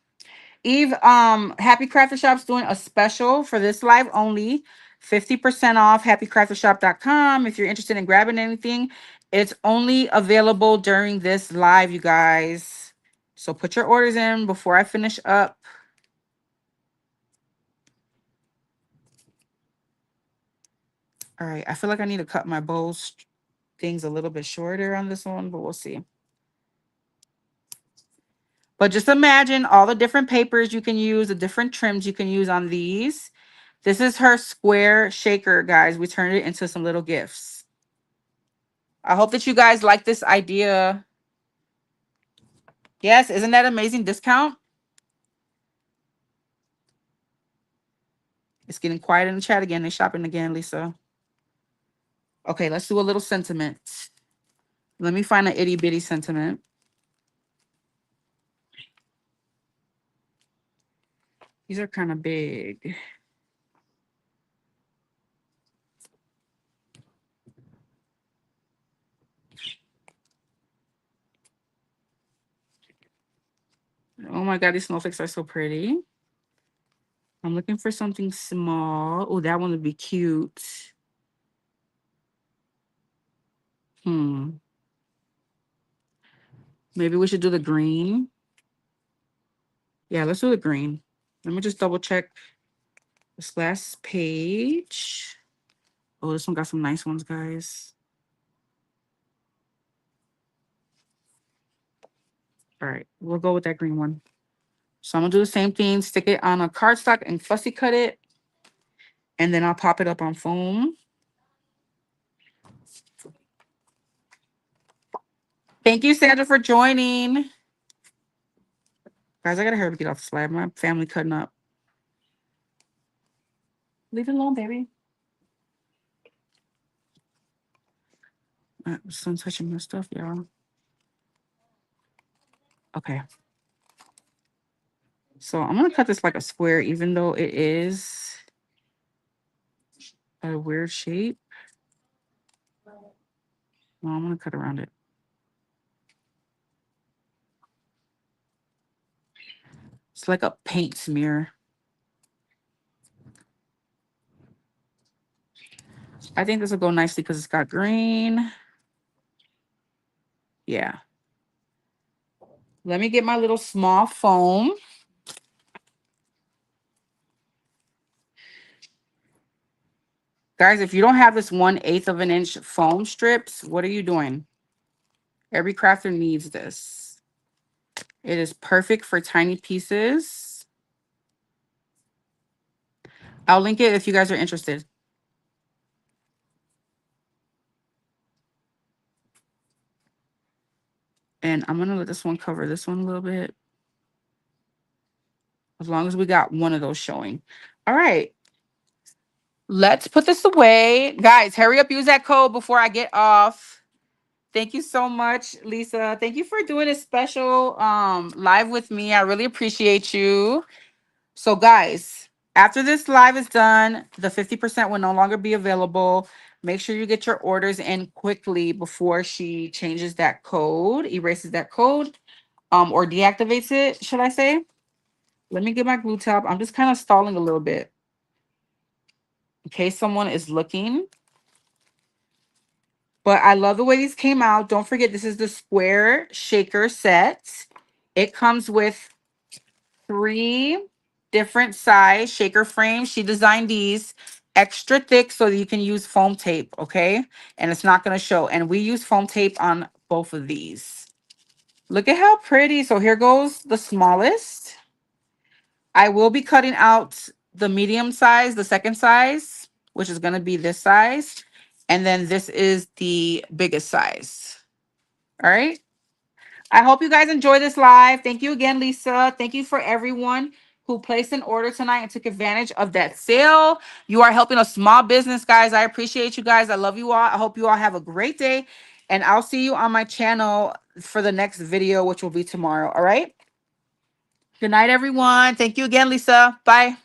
Eve, Happy Crafter Shop's doing a special for this live only. 50% off happycraftershop.com. If you're interested in grabbing anything, it's only available during this live, you guys. So put your orders in before I finish up. All right, I feel like I need to cut my bows things a little bit shorter on this one, but we'll see. But just imagine all the different papers you can use, the different trims you can use on these. This is her square shaker, guys. We turned it into some little gifts. I hope that you guys like this idea. Yes, isn't that amazing discount? It's getting quiet in the chat again. They're shopping again, Lisa. Okay, let's do a little sentiment. Let me find an itty bitty sentiment. These are kind of big. Oh my God, these snowflakes are so pretty. I'm looking for something small. Oh, that one would be cute. Maybe we should do the green. Yeah, let's do the green. Let me just double check this last page. Oh, this one got some nice ones, guys. All right, we'll go with that green one. So I'm gonna do the same thing, stick it on a cardstock and fussy cut it. And then I'll pop it up on foam. Thank you, Sandra, for joining. Guys, I gotta hurry up and get off the slab. My family cutting up. Leave it alone, baby. Son touching my stuff, y'all. Okay. So I'm gonna cut this like a square, even though it is a weird shape. No, I'm gonna cut around it. It's like a paint smear. I think this will go nicely because it's got green. Yeah. Let me get my little small foam. Guys, if you don't have this 1/8 of an inch foam strips, what are you doing? Every crafter needs this. It is perfect for tiny pieces. I'll link it if you guys are interested. And I'm gonna let this one cover this one a little bit. As long as we got one of those showing. All right. Let's put this away. Guys, hurry up, use that code before I get off. Thank you so much, Lisa. Thank you for doing a special live with me. I really appreciate you. So guys, after this live is done, the 50% will no longer be available. Make sure you get your orders in quickly before she changes that code, erases that code, or deactivates it, should I say. Let me get my glue top. I'm just kind of stalling a little bit in case someone is looking. But I love the way these came out. Don't forget, this is the square shaker set. It comes with 3 different size shaker frames. She designed these extra thick so that you can use foam tape, okay? And it's not going to show. And we use foam tape on both of these. Look at how pretty. So here goes the smallest. I will be cutting out the medium size, the second size, which is going to be this size. And then this is the biggest size. All right. I hope you guys enjoy this live. Thank you again, Lisa. Thank you for everyone who placed an order tonight and took advantage of that sale. You are helping a small business, guys. I appreciate you guys. I love you all. I hope you all have a great day. And I'll see you on my channel for the next video, which will be tomorrow. All right. Good night, everyone. Thank you again, Lisa. Bye.